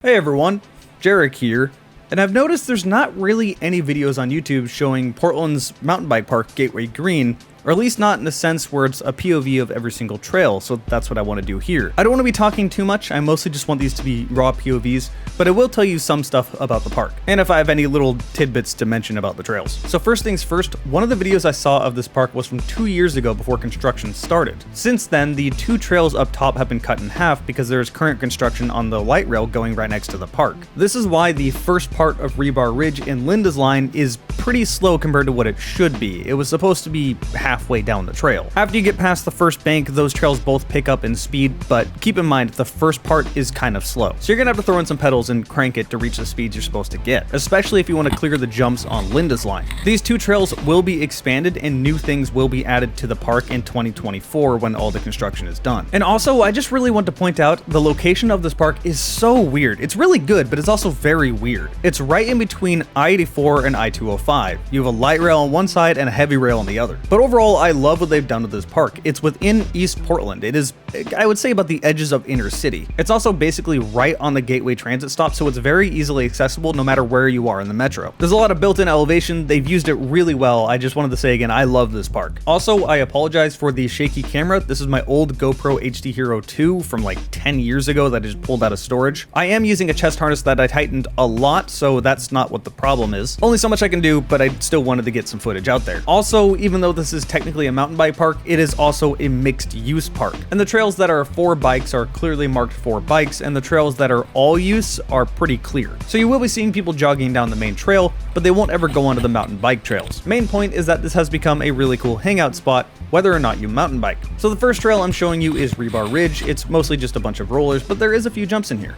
Hey everyone, Jarek here, and I've noticed there's not really any videos on YouTube showing Portland's mountain bike park, Gateway Green, or at least not in a sense where it's a POV of every single trail, so that's what I want to do here. I don't want to be talking too much, I mostly just want these to be raw POVs, but I will tell you some stuff about the park, and if I have any little tidbits to mention about the trails. So first things first, one of the videos I saw of this park was from 2 years ago before construction started. Since then, the two trails up top have been cut in half because there is current construction on the light rail going right next to the park. This is why the first part of Rebar Ridge in Linda's line is pretty slow compared to what it should be. It was supposed to be halfway down the trail. After you get past the first bank, those trails both pick up in speed, but keep in mind the first part is kind of slow. So you're gonna have to throw in some pedals and crank it to reach the speeds you're supposed to get, especially if you want to clear the jumps on Linda's line. These two trails will be expanded and new things will be added to the park in 2024 when all the construction is done. And also, I just really want to point out the location of this park is so weird. It's really good, but it's also very weird. It's right in between I-84 and I-205. You have a light rail on one side and a heavy rail on the other. But overall, I love what they've done with this park. It's within East Portland. It is, I would say, about the edges of inner city. It's also basically right on the Gateway transit stop, so it's very easily accessible no matter where you are in the metro. There's a lot of built-in elevation. They've used it really well. I just wanted to say again, I love this park. Also, I apologize for the shaky camera. This is my old GoPro HD Hero 2 from like 10 years ago that I just pulled out of storage. I am using a chest harness that I tightened a lot, so that's not what the problem is. Only so much I can do, but I still wanted to get some footage out there. Also, even though this is technically a mountain bike park, it is also a mixed use park. And the trails that are for bikes are clearly marked for bikes, and the trails that are all use are pretty clear. So you will be seeing people jogging down the main trail, but they won't ever go onto the mountain bike trails. Main point is that this has become a really cool hangout spot, whether or not you mountain bike. So the first trail I'm showing you is Rebar Ridge. It's mostly just a bunch of rollers, but there is a few jumps in here.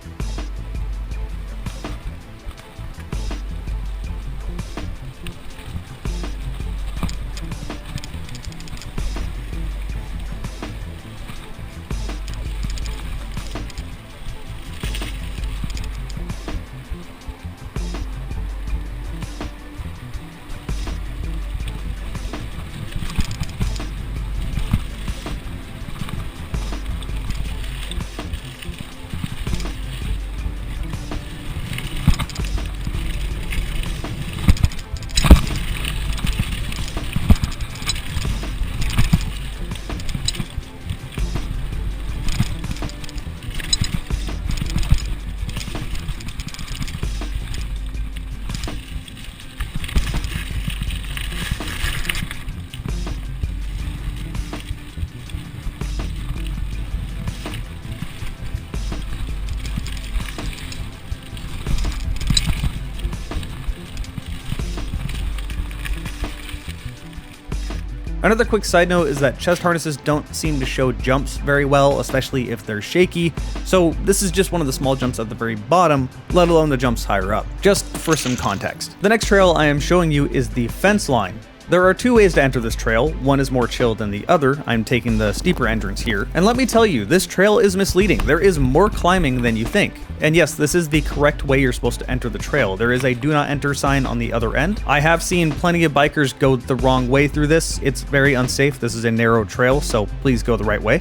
Another quick side note is that chest harnesses don't seem to show jumps very well, especially if they're shaky, so this is just one of the small jumps at the very bottom, let alone the jumps higher up, just for some context. The next trail I am showing you is the fence line. There are two ways to enter this trail, one is more chill than the other. I'm taking the steeper entrance here, and let me tell you, this trail is misleading. There is more climbing than you think. And yes, this is the correct way you're supposed to enter the trail. There is a do not enter sign on the other end. I have seen plenty of bikers go the wrong way through this. It's very unsafe. This is a narrow trail, so please go the right way.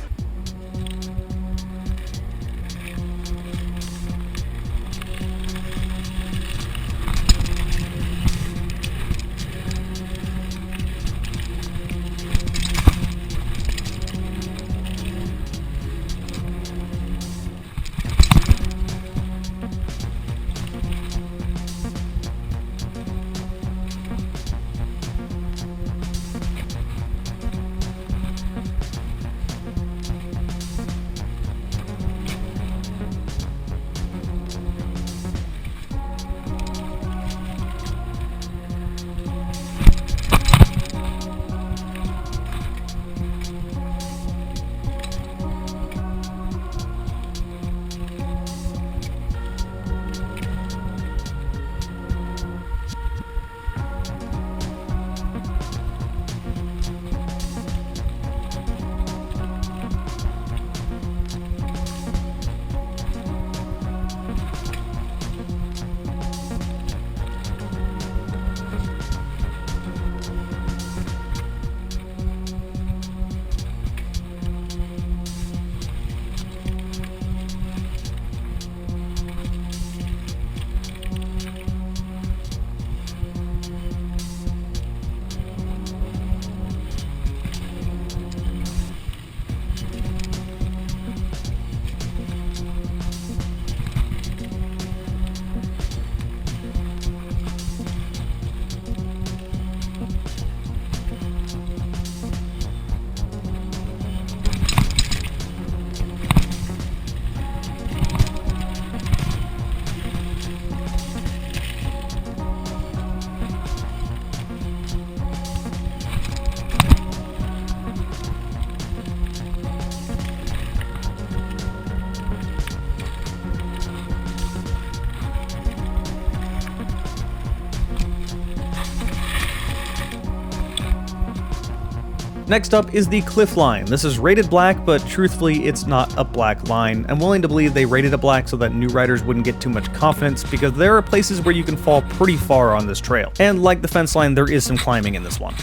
Next up is the cliff line. This is rated black, but truthfully, it's not a black line. I'm willing to believe they rated it black so that new riders wouldn't get too much confidence, because there are places where you can fall pretty far on this trail. And like the fence line, there is some climbing in this one.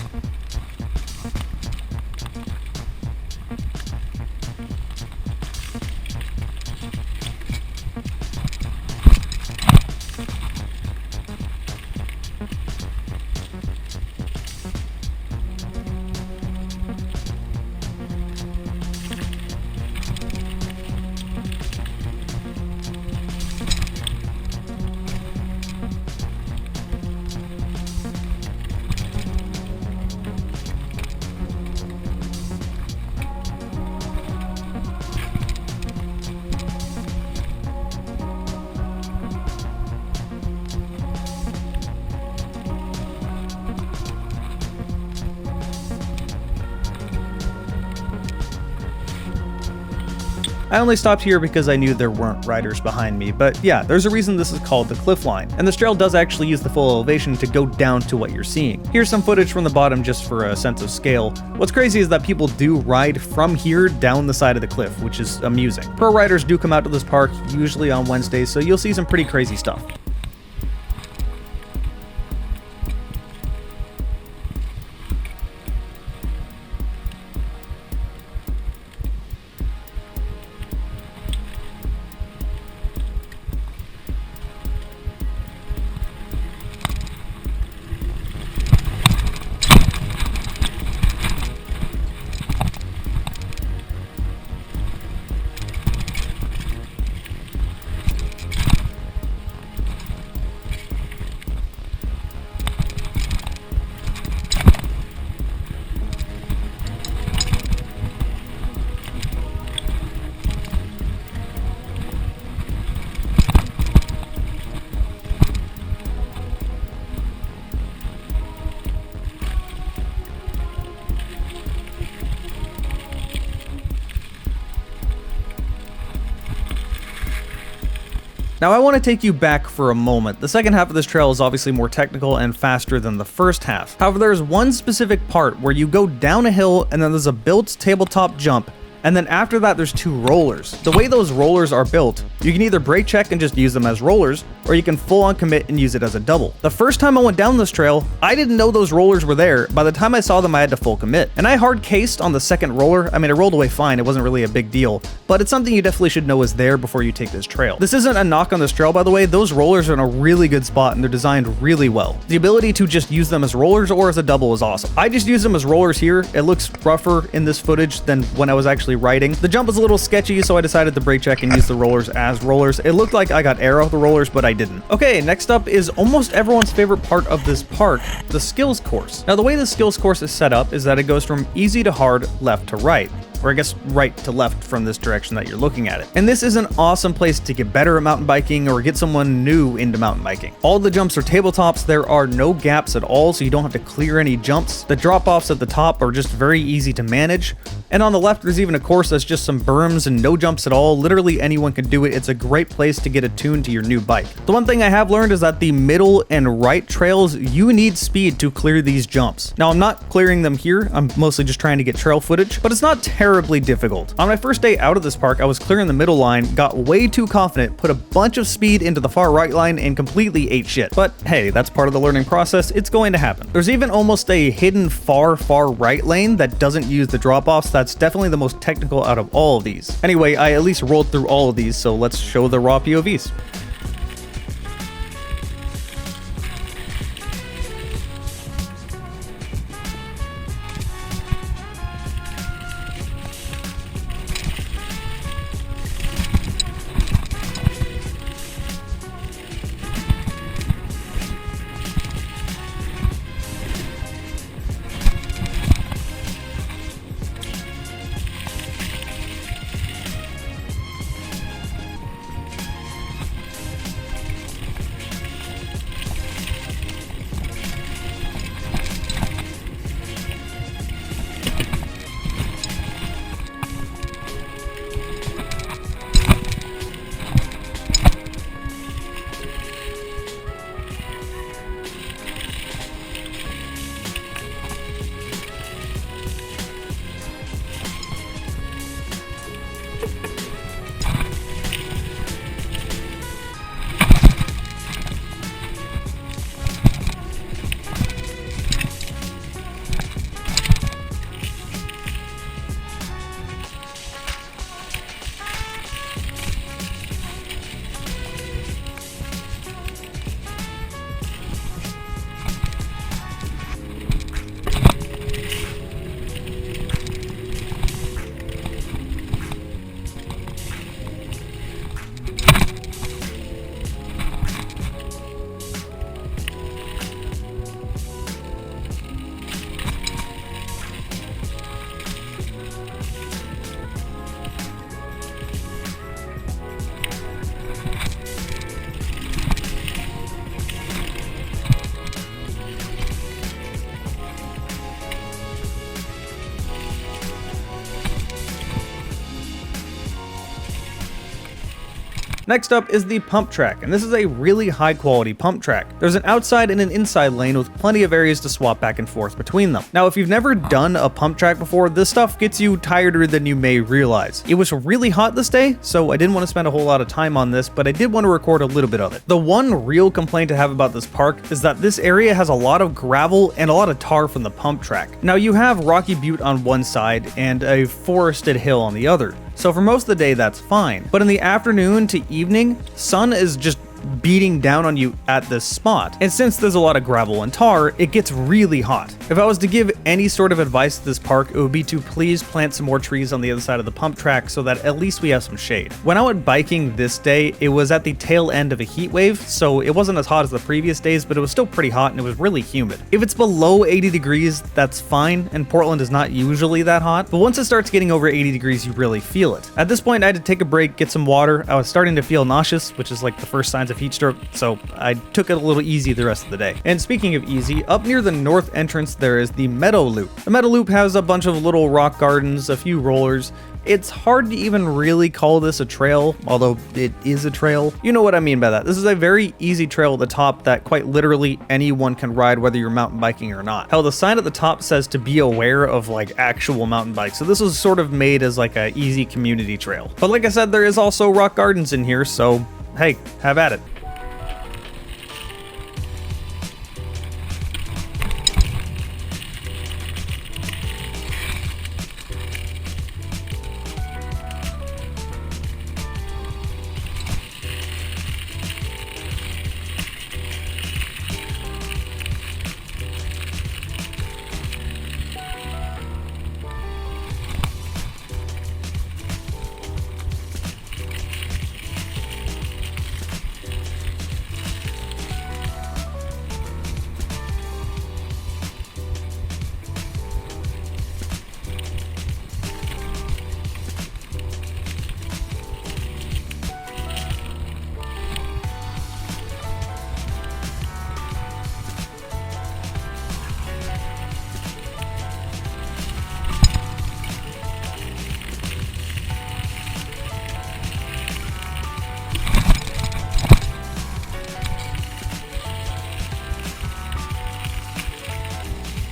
I only stopped here because I knew there weren't riders behind me, but yeah, there's a reason this is called the cliff line, and this trail does actually use the full elevation to go down to what you're seeing. Here's some footage from the bottom just for a sense of scale. What's crazy is that people do ride from here down the side of the cliff, which is amusing. Pro riders do come out to this park, usually on Wednesdays, so you'll see some pretty crazy stuff. Now I want to take you back for a moment. The second half of this trail is obviously more technical and faster than the first half. However, there's one specific part where you go down a hill and then there's a built tabletop jump, and then after that there's two rollers. The way those rollers are built, you can either brake check and just use them as rollers, or you can full on commit and use it as a double. The first time I went down this trail, I didn't know those rollers were there. By the time I saw them, I had to full commit. And I hard cased on the second roller. I mean, it rolled away fine, it wasn't really a big deal, but it's something you definitely should know is there before you take this trail. This isn't a knock on this trail, by the way. Those rollers are in a really good spot and they're designed really well. The ability to just use them as rollers or as a double is awesome. I just use them as rollers here. It looks rougher in this footage than when I was actually riding. The jump was a little sketchy, so I decided to brake check and use the rollers as rollers. It looked like I got air off the rollers, but I didn't. Okay, next up is almost everyone's favorite part of this park, the skills course. Now, the way the skills course is set up is that it goes from easy to hard, left to right. Or I guess right to left from this direction that you're looking at it. And this is an awesome place to get better at mountain biking or get someone new into mountain biking. All the jumps are tabletops, there are no gaps at all, so you don't have to clear any jumps. The drop-offs at the top are just very easy to manage. And on the left, there's even a course that's just some berms and no jumps at all. Literally anyone can do it. It's a great place to get attuned to your new bike. The one thing I have learned is that the middle and right trails, you need speed to clear these jumps. Now, I'm not clearing them here. I'm mostly just trying to get trail footage, but it's not terribly difficult. On my first day out of this park, I was clearing the middle line, got way too confident, put a bunch of speed into the far right line, and completely ate shit. But hey, that's part of the learning process. It's going to happen. There's even almost a hidden far right lane that doesn't use the drop-offs. That's definitely the most technical out of all of these. Anyway, I at least rolled through all of these, so let's show the raw POVs. Next up is the pump track, and this is a really high quality pump track. There's an outside and an inside lane with plenty of areas to swap back and forth between them. Now, if you've never done a pump track before, this stuff gets you tireder than you may realize. It was really hot this day, so I didn't want to spend a whole lot of time on this, but I did want to record a little bit of it. The one real complaint I have about this park is that this area has a lot of gravel and a lot of tar from the pump track. Now, you have Rocky Butte on one side and a forested hill on the other. So for most of the day, that's fine. But in the afternoon to evening, sun is just beating down on you at this spot. And since there's a lot of gravel and tar, it gets really hot. If I was to give any sort of advice to this park, it would be to please plant some more trees on the other side of the pump track so that at least we have some shade. When I went biking this day, it was at the tail end of a heat wave, so it wasn't as hot as the previous days, but it was still pretty hot and it was really humid. If it's below 80 degrees, that's fine, and Portland is not usually that hot, but once it starts getting over 80 degrees, you really feel it. At this point, I had to take a break, get some water. I was starting to feel nauseous, which is like the first signs of heat stroke, so I took it a little easy the rest of the day. And speaking of easy, up near the north entrance there is the Meadow Loop. The Meadow Loop has a bunch of little rock gardens, a few rollers. It's hard to even really call this a trail, although it is a trail. You know what I mean by that. This is a very easy trail at the top that quite literally anyone can ride, whether you're mountain biking or not. Hell, the sign at the top says to be aware of like actual mountain bikes, so this was sort of made as like a easy community trail. But like I said, there is also rock gardens in here, so hey, have at it.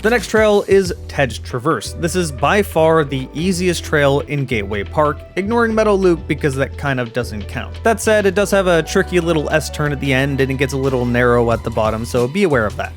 The next trail is Ted's Traverse. This is by far the easiest trail in Gateway Park, ignoring Meadow Loop because that kind of doesn't count. That said, it does have a tricky little S-turn at the end and it gets a little narrow at the bottom, so be aware of that.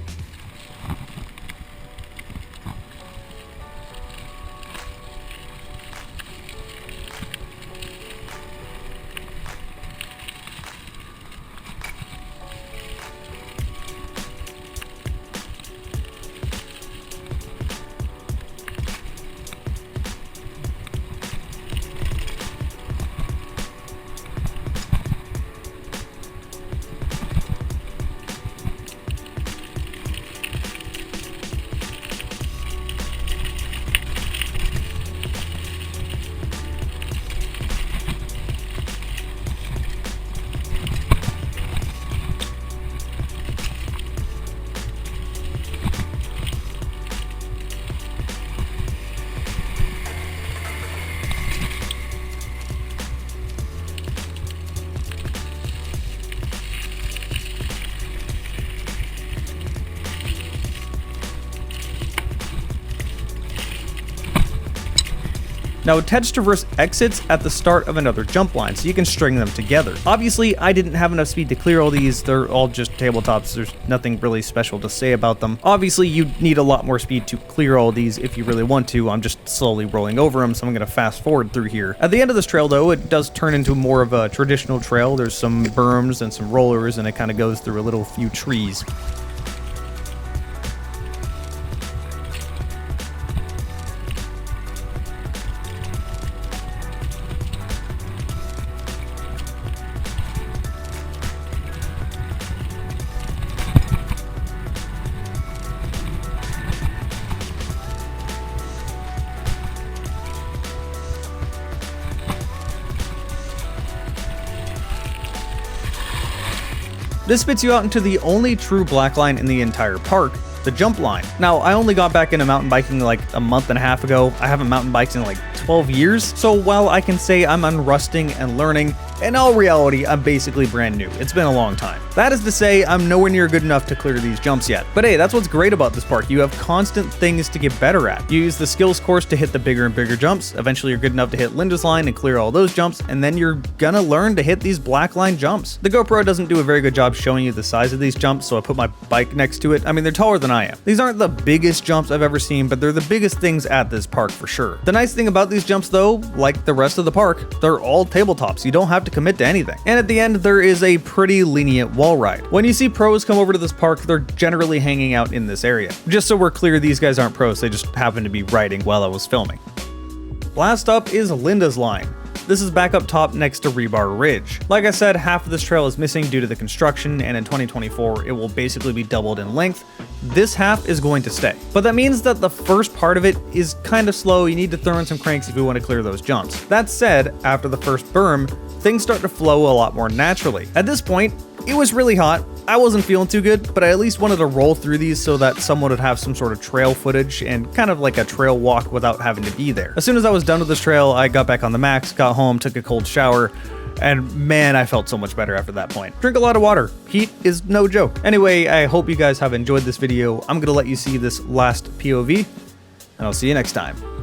Now, Ted's Traverse exits at the start of another jump line, so you can string them together. Obviously, I didn't have enough speed to clear all these. They're all just tabletops. There's nothing really special to say about them. Obviously, you need a lot more speed to clear all these if you really want to. I'm just slowly rolling over them, so I'm going to fast forward through here. At the end of this trail, though, it does turn into more of a traditional trail. There's some berms and some rollers, and it kind of goes through a little few trees. This spits you out into the only true black line in the entire park, the jump line. Now, I only got back into mountain biking like a month and a half ago. I haven't mountain biked in like 12 years, so while I can say I'm unrusting and learning, In all reality, I'm basically brand new. It's been a long time. That is to say, I'm nowhere near good enough to clear these jumps yet. But hey, that's what's great about this park. You have constant things to get better at. You use the skills course to hit the bigger and bigger jumps. Eventually you're good enough to hit Linda's line and clear all those jumps, and then you're gonna learn to hit these black line jumps. The GoPro doesn't do a very good job showing you the size of these jumps, so I put my bike next to it. I mean, they're taller than I am. These aren't the biggest jumps I've ever seen, but they're the biggest things at this park for sure. The nice thing about these jumps though, like the rest of the park, they're all tabletops. You don't have to commit to anything. And at the end, there is a pretty lenient wall ride. When you see pros come over to this park, they're generally hanging out in this area. Just so we're clear, these guys aren't pros, they just happen to be riding while I was filming. Last up is Linda's line. This is back up top next to Rebar Ridge. Like I said, half of this trail is missing due to the construction, and in 2024, it will basically be doubled in length. This half is going to stay. But that means that the first part of it is kind of slow. You need to throw in some cranks if you want to clear those jumps. That said, after the first berm, things start to flow a lot more naturally. At this point, it was really hot. I wasn't feeling too good, but I at least wanted to roll through these so that someone would have some sort of trail footage and kind of like a trail walk without having to be there. As soon as I was done with this trail, I got back on the max, got home, took a cold shower, and man, I felt so much better after that point. Drink a lot of water. Heat is no joke. Anyway, I hope you guys have enjoyed this video. I'm gonna let you see this last POV, and I'll see you next time.